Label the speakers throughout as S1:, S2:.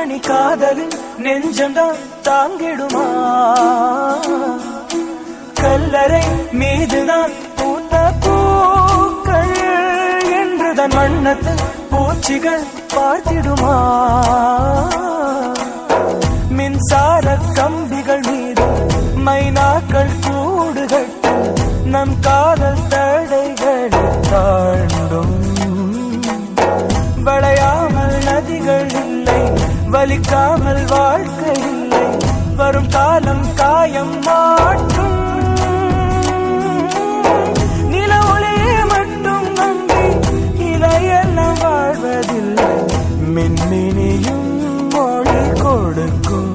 S1: கண்மணி காதலின் நெஞ்சம்தான் தாங்கிடுமா? கல்லறை மீதுதான் பூத்த பூக்கள் என்றுதான் வண்ணத்து பூச்சிகள் பார்த்திடுமா? மின்சார கம்பிகள் மீது மைனாக்கள் கூடு கட்டு நம் காதல் தடைகளை தாண்டும். வளையாமல் நதிகள் இல்லை, வலிக்காமல் வாழ்க்கை இல்லை, வரும் காலம் காயம் மாற்றும். நில ஒளியே மட்டும் நம்பி இலையெல்லாம் வாழ்வதில்லை, மின்மினியும் மொழி கொடுக்கும்.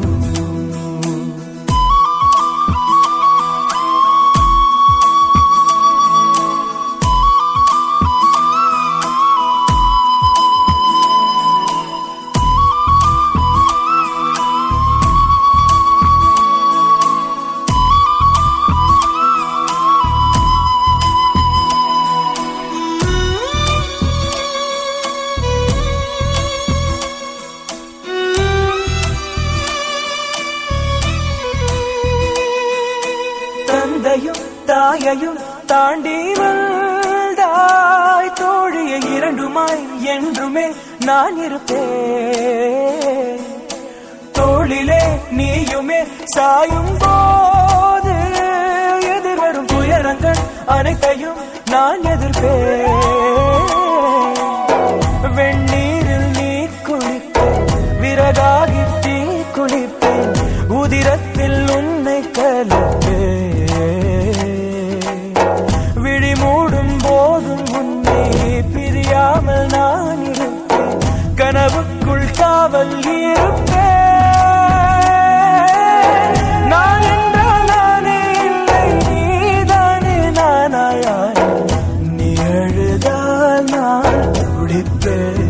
S1: தாயையும் தாண்டி வந்தாய் தோழியை, இரண்டுமாய் என்றுமே நான் இருப்பேன். தோளிலே நீயுமே சாயும் போது எதிர்வரும் துயரங்கள் அனைத்தையும் நான் எதிர்ப்பேன். வெந்நீரில் நீ குளிப்பேன், விறகாகி தீ குளிப்பேன், உதிரத்தில் உன்னை கலப்பேன். விழி மூடும் போதும் உன்னை பிரியாமல் நான் இருப்பேன், கனவுக்குள் காவல் இருப்பேன். நான் என்றால் நானே இல்லை, நீதானே நானாயாய், நீ அழுதால் நான் துடிப்பேன்.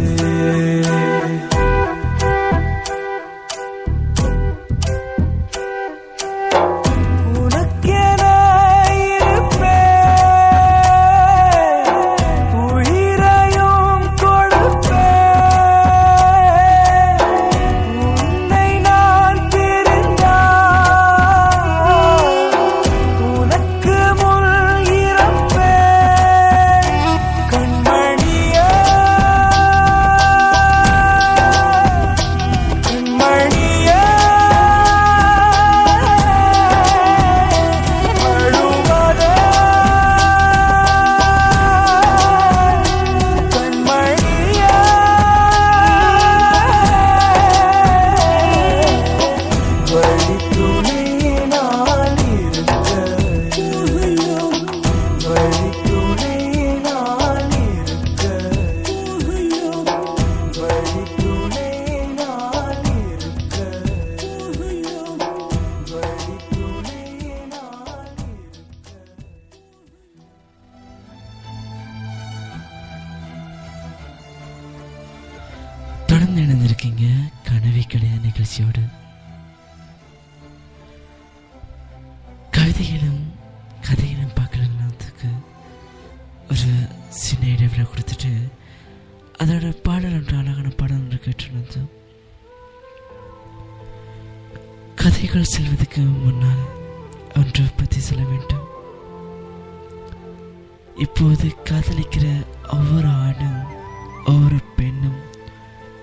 S2: தொடர்ந்து இணைந்திருக்கீங்க கனவே கிடையாது நிகழ்ச்சியோடு. கவிதைகளும் கதைகளும் பார்க்கலன்றதுக்கு ஒரு சின்ன இடைவெளி கொடுத்துட்டு அதோட பாடல் ஒன்று அழகான பாடல் ஒன்று கேட்டுருந்தோம். கதைகள் செல்வதற்கு முன்னால் ஒன்று பற்றி சொல்ல வேண்டும். இப்போது காதலிக்கிற ஒவ்வொரு ஆணும் ஒவ்வொரு பெண்ணும்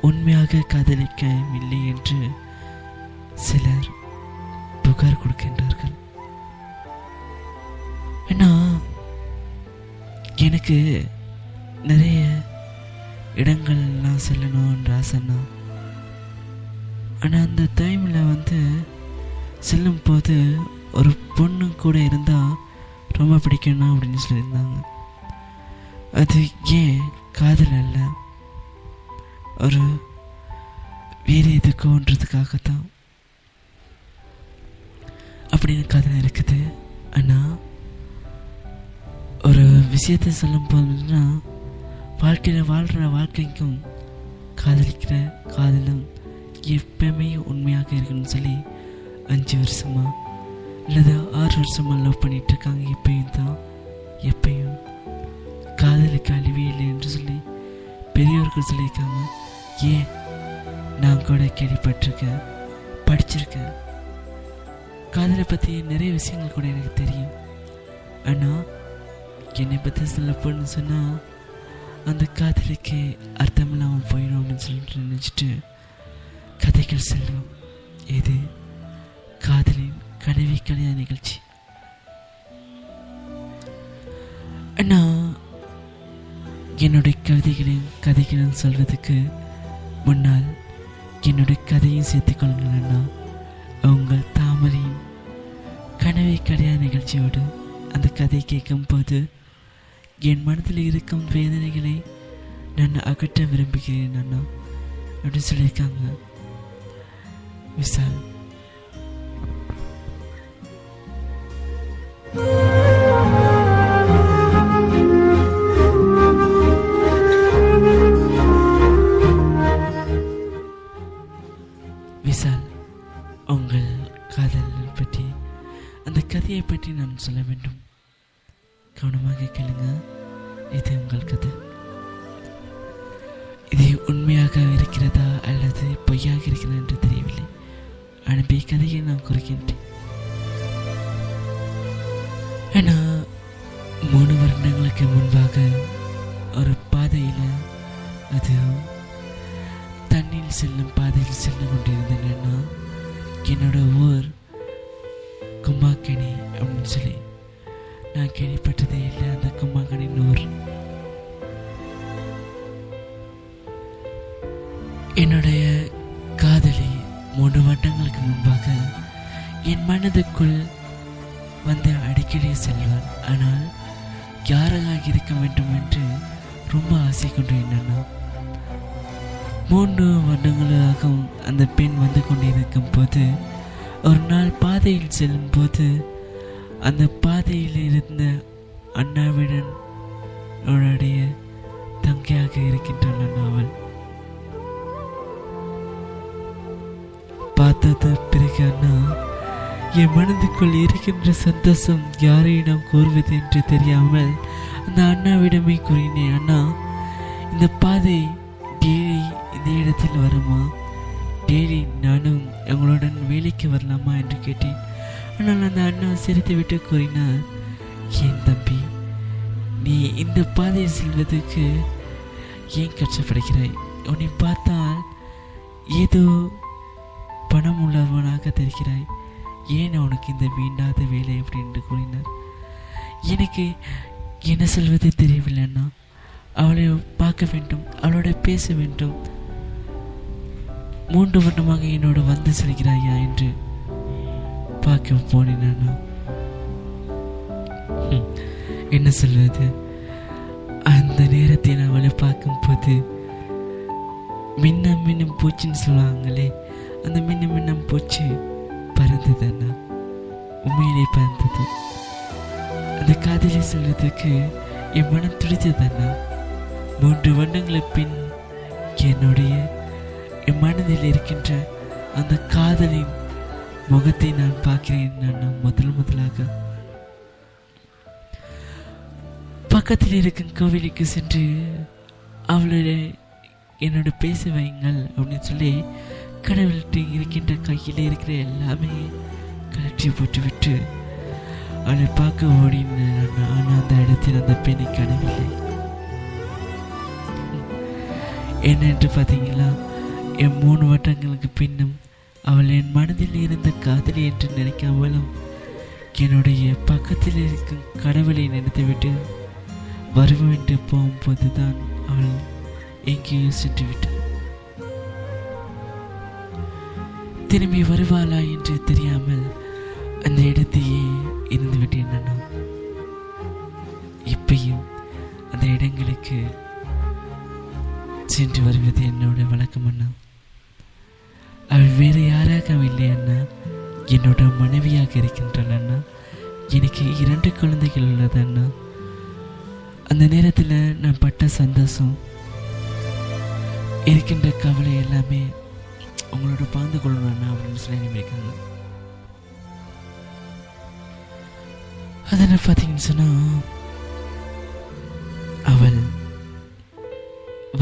S2: உண்மையாக காதலிக்கவில்லை என்று சிலர் புகார் கொடுக்கின்றார்கள். ஏன்னா எனக்கு நிறைய இடங்கள் நான் செல்லணும்ன்ற ஆசைன்னா, ஆனால் அந்த டைமில் செல்லும் போது ஒரு பொண்ணு கூட இருந்தால் ரொம்ப பிடிக்கணும் அப்படின்னு சொல்லியிருந்தாங்க. அது ஏன் காதல் அல்ல, ஒரு வேறு எதுக்கோன்றதுக்காகத்தான் அப்படின்னு காதல் இருக்குது. ஆனால் ஒரு விஷயத்தை சொல்லும் போதுன்னா, வாழ்க்கையில் வாழ்கிற வாழ்க்கைக்கும் காதலிக்கிற காதலும் எப்பவுமே உண்மையாக இருக்குன்னு சொல்லி 5 வருஷமா அல்லது 6 வருஷமா லவ் பண்ணிட்டு இருக்காங்க. எப்பயும் காதலுக்கு அழிவே இல்லை என்று சொல்லி பெரியவர்கள் சொல்லியிருக்காங்க. ஏன் நான் கூட கேள்விப்பட்டிருக்கேன், படிச்சிருக்கேன். காதலை பற்றி நிறைய விஷயங்கள் கூட எனக்கு தெரியும். ஆனால் என்னை பற்றி சொல்ல போன்னு சொன்னால் அந்த காதலுக்கு அர்த்தம் இல்லாமல் போயிடும் அப்படின்னு சொல்லிட்டு நினச்சிட்டு கதைகள் செல்லும். இது காதலின் கனவி கல்யாண நிகழ்ச்சி. ஆனால் என்னுடைய கதைகளையும் சொல்வதற்கு முன்னால் என்னுடைய கதையும் சேர்த்துக்கொள்ளுங்கன்னா உங்கள் தாமரையின் கனவை கல்யாண நிகழ்ச்சியோடு அந்த கதை கேட்கும் போது என் மனதில் இருக்கும் வேதனைகளை நான் அகற்ற விரும்புகிறேன் அண்ணா அப்படின்னு சொல்லியிருக்காங்க விசால். விசால், உங்கள் காதல் பற்றி அந்த கதையை பற்றி நான் சொல்ல வேண்டும். கவனமாக கேளுங்க. இது உங்கள் கதை. இது உண்மையாக இருக்கிறதா அல்லது பொய்யாக இருக்கிறதா என்று தெரியவில்லை. அனுப்பிய கதையை நான் குறிக்கின்றேன். ஆனால் 3 வருடங்களுக்கு முன்பாக ஒரு பாதையில், அது தண்ணீர் செல்லும் பாதையில் சென்று கொண்டிருந்தேன்னா என்னோட ஊர் கும்மாக்கணி அப்படின்னு சொல்லி நான் கேள்விப்பட்டதே இல்லை. அந்த கும்மாக்கணி ஊர் என்னுடைய காதலி 3 வருடங்களுக்கு முன்பாக என் மனதுக்குள் வந்து அடிக்கடி செல்வார். ஆனால் யாராக இருக்க வேண்டும் என்று ரொம்ப ஆசை கொண்டிருந்தேன். 3 வருடங்களாக அந்த பெண் வந்து கொண்டிருக்கும் போது ஒரு நாள் பாதையில் செல்லும் போது அந்த பாதையில் இருந்த அண்ணாவிடன் அவளுடைய தங்கையாக இருக்கின்றாள். அவள் பார்த்தது பிறகு அண்ணா என் மனதுக்குள் இருக்கின்ற சந்தோஷம் யாரையிடம் கூறுவது என்று தெரியாமல் அந்த அண்ணாவிடமே கூறினேன். அண்ணா, இந்த பாதை டெய்லி இந்த இடத்தில் வருமா? டெய்லி நானும் எங்களுடன் வேலைக்கு வரலாமா என்று கேட்டேன். ஆனால் அந்த அண்ணா சிரித்து விட்டு கூறினார், ஏன் தம்பி, நீ இந்த பாதையை செல்வதற்கு ஏன் கஷ்டப்படுகிறாய்? உன்னை பார்த்தால் ஏதோ பணம் உள்ளவனாக தெரிகிறாய். ஏன் அவனுக்கு இந்த வேண்டாத வேலை அப்படின்னு கூறினார். எனக்கு என்ன சொல்வதை தெரியவில்லை அண்ணா. அவளை பார்க்க வேண்டும், அவளோட பேச வேண்டும். 3 வருடமாக என்னோட வந்து செல்கிறாயா என்று பார்க்க போனேன். என்ன சொல்வது? அந்த நேரத்தில் அவளை பார்க்கும் போது மின்னம் பூச்சின்னு சொல்லுவாங்களே, அந்த மின்னம் பூச்சி பறந்தது அண்ணா. உண்மையிலே பறந்தது. அந்த காதலை சொல்வதற்கு என் மனம் துடித்தது அண்ணா. 3 வருடங்களுக்கு பின் என்னுடைய என் மனதில் இருக்கின்ற அந்த காதலின் முகத்தை நான் பார்க்கிறேன். நான் முதலாக பக்கத்தில் இருக்கும் கோவிலுக்கு சென்று அவளோட என்னோட பேச வைங்கள் அப்படின்னு சொல்லி கடவுள்கிட்ட இருக்கின்ற கையில் இருக்கிற எல்லாமே கலற்றி போட்டுவிட்டு அவளை பார்க்க ஓடினேன். ஆனால் அந்த இடத்தில் அந்த பெண்ணை காணவில்லை. என்னென்று பார்த்தீங்களா, என் 3 வருடங்களுக்கு பின்னும் அவள் என் மனதில் இருந்த காதலி என்று நினைக்காமலும் என்னுடைய பக்கத்தில் இருக்கும் கடவுளை நினைத்துவிட்டு வருவேன் போகும்போது தான் அவள் எங்கேயோ சென்று விட்டாள். திரும்பி வருவாளா என்று தெரியாமல் அந்த இடத்தையே இருந்து விட்டேன். நான் இப்பையும் அந்த இடங்களுக்கு சென்று வருவது என்னோட வழக்கம் அண்ணா. அவள் வேறு யாராக இல்லை அண்ணா, என்னோட மனைவியாக இருக்கின்றாள் அண்ணா. எனக்கு 2 குழந்தைகள் உள்ளது அண்ணா. அந்த நேரத்தில் நான் பட்ட சந்தோஷம், இருக்கின்ற கவலை எல்லாமே உங்களோட பகிர்ந்து கொள்ளணும் அண்ணா அப்படின்னு சொல்லி நினைக்கிறாங்க. அதில் பார்த்தீங்கன்னு சொன்னால் அவள்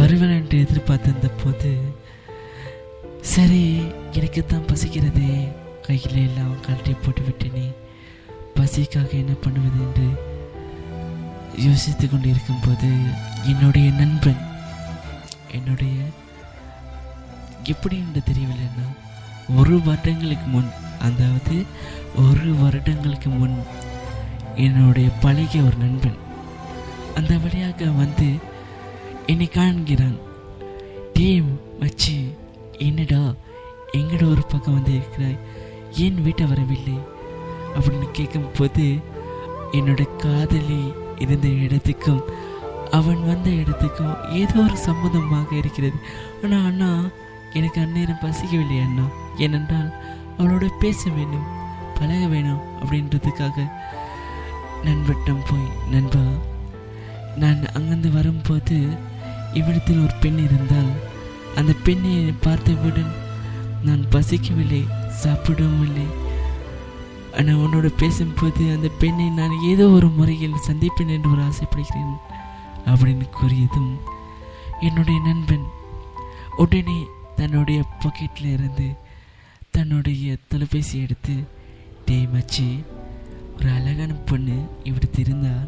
S2: வருவன் என்று எதிர்பார்த்திருந்த போது சரி, எனக்கு தான் பசிக்கிறதே, கையில் எல்லாம் கழட்டி போட்டு விட்டேனே, பசிக்காக என்ன பண்ணுவது என்று யோசித்து கொண்டு இருக்கும்போது என்னுடைய நண்பன், என்னுடைய எப்படி என்று தெரியவில்லைன்னா, 1 வருடங்களுக்கு முன், அதாவது 1 வருடங்களுக்கு முன் என்னுடைய பழகிய ஒரு நண்பன் அந்த வழியாக வந்து என்னை காண்கிறான். டீம் மச்சி, என்னடா எங்கட ஒரு பக்கம் வந்து இருக்கிறாய், ஏன் வீட்டை வரவில்லை அப்படின்னு கேட்கும்போது, என்னோட காதலி இருந்த இடத்துக்கும் அவன் வந்த இடத்துக்கும் ஏதோ ஒரு சம்மதமாக இருக்கிறது. ஆனால் அண்ணா, எனக்கு அந்நேரம் பசிக்கவில்லை அண்ணா, ஏனென்றால் அவளோட பேச வேண்டும், பழக வேணும் அப்படின்றதுக்காக நண்பட்டம் போய், நண்பா, நான் அங்கிருந்து வரும்போது இவ்விடத்தில் ஒரு பெண் இருந்தால், அந்த பெண்ணை பார்த்தவுடன் நான் பசிக்கவில்லை, சாப்பிடவும் இல்லை, ஆனால் உன்னோட பேசும்போது அந்த பெண்ணை நான் ஏதோ ஒரு முறையில் சந்திப்பேன் என்று ஒரு ஆசைப்படுகிறேன் அப்படின்னு கூறியதும் என்னுடைய நண்பன் உடனே தன்னுடைய பாக்கெட்டில் இருந்து தன்னுடைய தொலைபேசி எடுத்து, டேய் மச்சி, ஒரு அழகான பொண்ணு இப்படி இருந்தால்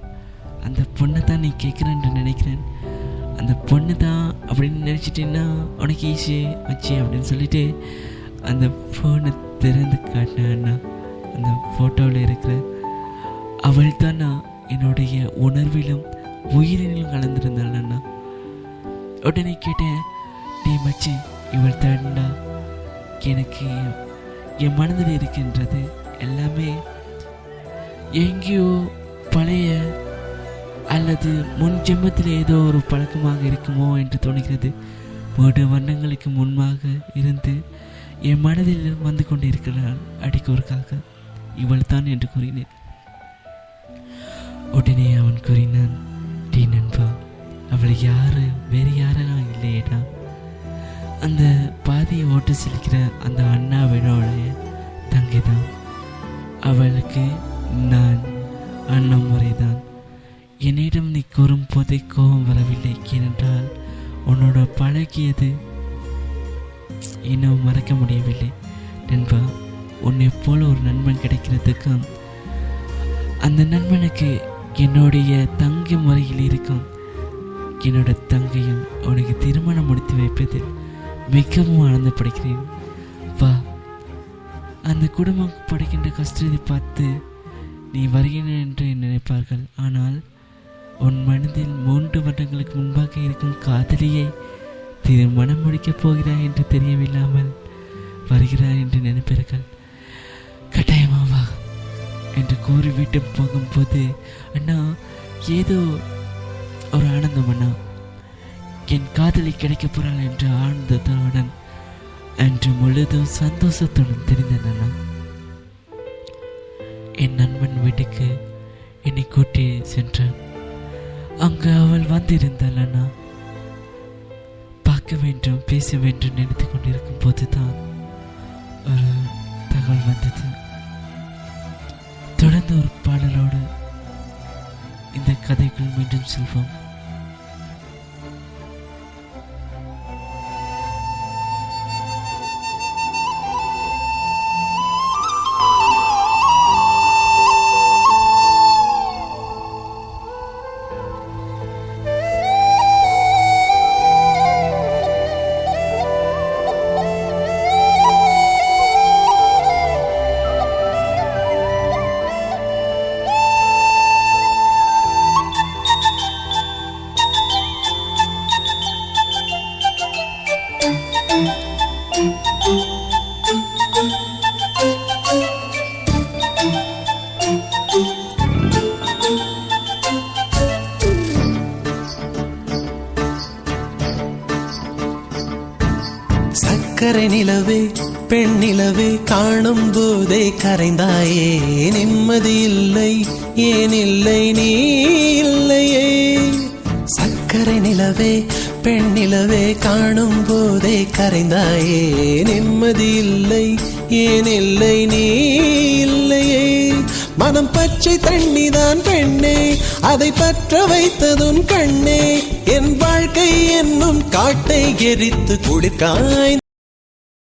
S2: அந்த பொண்ணை தான் நீ கேட்குறேன்னு நினைக்கிறேன், அந்த பொண்ணு தான் அப்படின்னு நினச்சிட்டேன்னா உனக்கு ஈஸி மச்சி அப்படின்னு சொல்லிட்டு அந்த ஃபோனை திறந்து காட்டினா, அந்த ஃபோட்டோவில் இருக்கிற அவள் தான் என்னுடைய உணர்விலும் உயிரிலும் கலந்துருந்தாள் அண்ணா. உடனே கேட்டேன், டே மச்சி, இவள் தாண்டா எனக்கு என் மனதில் இருக்கின்றது எல்லாமே எங்கேயோ பழைய அல்லது முன் ஜென்மத்தில் ஏதோ ஒரு பழக்கமாக இருக்குமோ என்று தோணுகிறது. 3 வருடங்களுக்கு முன்பாக இருந்து என் மனதில் வந்து கொண்டு இருக்கிறாள் அடிக்கோருக்காக, இவள் தான் என்று கூறினேன். உடனே அவன் கூறினான், டீ நண்பா, அவள் யாரு வேறு யாரெல்லாம் இல்லையேடா, அந்த பாதியை ஓட்டு செலுக்கிற அந்த அண்ணாவினோடைய தங்கை தான். அவளுக்கு நான் அண்ணன் முறைதான். என்னிடம் நீ கூறும் போதே கோபம் வரவில்லை, ஏனென்றால் உன்னோட பழகியது இன்னும் மறக்க முடியவில்லை நண்பா. உன்னை போல ஒரு நண்பன் கிடைக்கிறதுக்கும் அந்த நண்பனுக்கு என்னுடைய தங்கை முறையில் இருக்கும் என்னோட தங்கையும் உனக்கு திருமணம் முடித்து வைப்பதில் மிகவும் ஆனந்தப்படுகிறேன். வா, அந்த குடும்பம் படுகின்ற கஷ்டத்தை பார்த்து நீ வருகிறேன் என்று நினைப்பார்கள். ஆனால் உன் மனதில் 3 வருடங்களுக்கு முன்பாக இருக்கும் காதலியை திருமணம் முடிக்கப் போகிறாய் என்று தெரியவில்லாமல் வருகிறாய் என்று நினைப்பார்கள். கட்டாயமா வா என்று கூறி வீட்டு போகும்போது, அண்ணா, ஏதோ ஒரு ஆனந்தம் அண்ணா, என் காதலி கிடைக்கப் போறாள் என்ற ஆனந்தத்துடன் அன்று முழுதும் சந்தோஷத்துடன் தெரிந்தேன் அண்ணா. என் நண்பன் வீட்டுக்கு என்னை கூட்டி சென்றான். அங்கு அவள் வந்திருந்தாள் அண்ணா. பார்க்க வேண்டும், பேச வேண்டும் நினைத்து கொண்டிருக்கும் போதுதான் ஒரு தகவல் வந்தது. தொடர்ந்து ஒரு பாடலோடு இந்த கதைக்குள் மீண்டும் செல்வோம்.
S3: சக்கரை நிலவே, பெண் நிலவே, காணும் போதே கரைந்தாயே, நிம்மதி இல்லை, ஏன் இல்லை நீ இல்லையே. சக்கரை நிலவே, பெண் நிலவே, காணும் போதே கரைந்தாயே, நிம்மதி இல்லை, ஏன் இல்லை நீ இல்லையே. மனம் பச்சை தண்ணிதான் பெண்ணே, அதை பற்ற வைத்ததுன் கண்ணே, என் வாழ்க்கை என்னும் காட்டை எரித்து குளிர்காய்